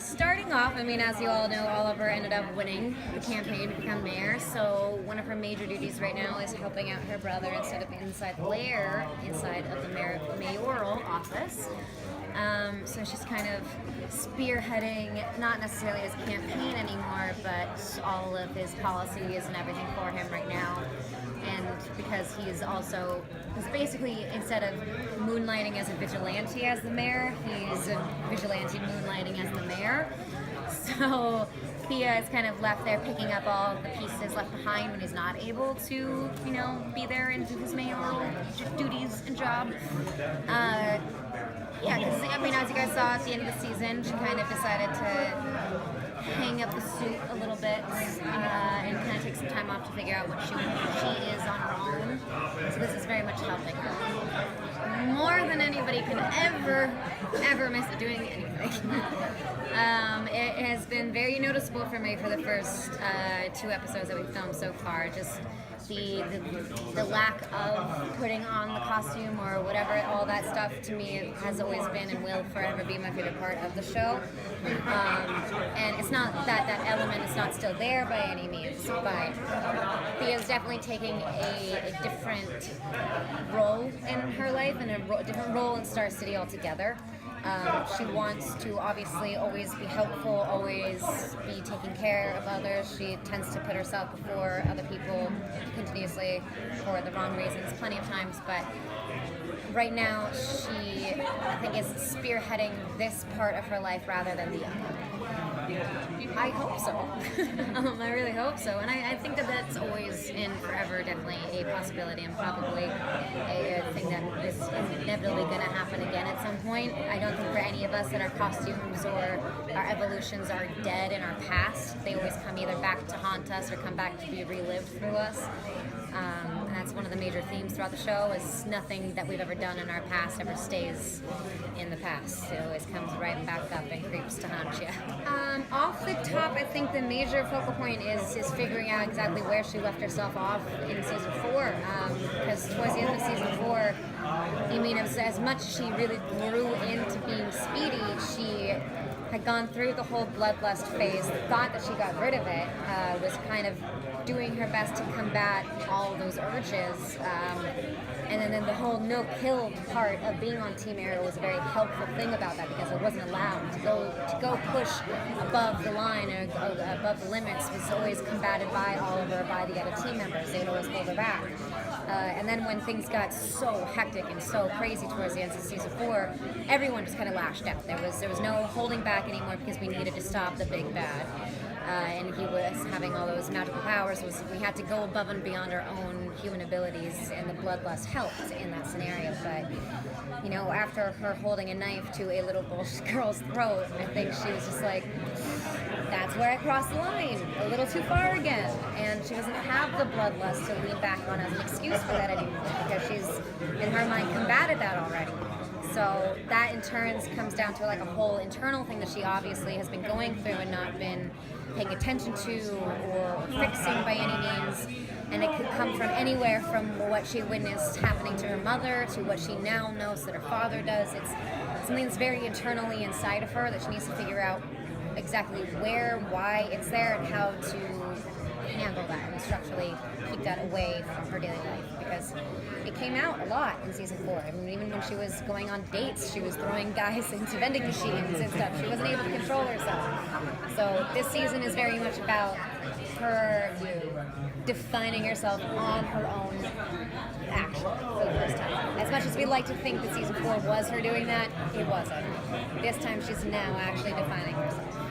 starting off, I mean, as you all know, Oliver ended up winning the campaign to become mayor. So one of her major duties right now is helping out her brother instead of inside the lair, inside of the mayoral office. So she's kind of spearheading, not necessarily his campaign anymore, but all of his policies and everything for him right now. And because he's basically, instead of moonlighting as a vigilante as the mayor, he's a vigilante moonlighting as the mayor. So Thea is kind of left there picking up all the pieces left behind when he's not able to, be there and do his mayoral duties and job. Because, as you guys saw at the end of the season, she kind of decided to hang up the suit a little bit and kind of take some time off to figure out what she is on her own. So this is very much helping her. More than anybody can ever miss doing anything. It has been very noticeable for me for the first 2 episodes that we've filmed so far. Just the lack of putting on the costume or whatever, all that stuff to me has always been and will forever be my favorite part of the show. And it's not that element is not still there by any means, but Thea's definitely taking a different role in her life and a different role in Star City altogether. She wants to obviously always be helpful, always be taking care of others. She tends to put herself before other people continuously for the wrong reasons plenty of times, but right now she, I think, is spearheading this part of her life rather than the other. I hope so. I really hope so. And I think that that's always and forever definitely a possibility and probably a thing that is inevitably going to happen again at some point. I don't think for any of us that our costumes or our evolutions are dead in our past. They always come either back to haunt us or come back to be relived through us. And that's one of the major themes throughout the show is nothing that we've ever done in our past ever stays in the past. It always comes right back up and creeps to haunt you. Off the top, I think the major focal point is figuring out exactly where she left herself off in season 4. Because towards the end of season 4, as much as she really grew into being Speedy, she had gone through the whole bloodlust phase. The thought that she got rid of it was kind of doing her best to combat all those urges. And then the whole no-kill part of being on Team Arrow was a very helpful thing about that because it wasn't allowed to go push above the line or above the limits was always combated by Oliver, by the other team members. They would always hold her back. And then when things got so hectic and so crazy towards the end of season 4, everyone just kind of lashed out. There was no holding back anymore because we needed to stop the big bad. And he was having all those magical powers. We had to go above and beyond our own human abilities, and the bloodlust helped in that scenario. But after her holding a knife to a little girl's throat, I think she was just like, that's where I crossed the line, a little too far again. And she doesn't have the bloodlust to lean back on as an excuse for that anymore because she's, in her mind, combated that already. So that in turn comes down to like a whole internal thing that she obviously has been going through and not been paying attention to or fixing by any means. And it could come from anywhere from what she witnessed happening to her mother to what she now knows that her father does. It's something that's very internally inside of her that she needs to figure out exactly where, why it's there, and how to handle that and structurally keep that away from her daily life because it came out a lot in season 4. I mean, even when she was going on dates, she was throwing guys into vending machines and stuff. She wasn't able to control herself. So this season is very much about her defining herself on her own action for the first time. As much as we like to think that season 4 was her doing that, it wasn't. This time she's now actually defining herself.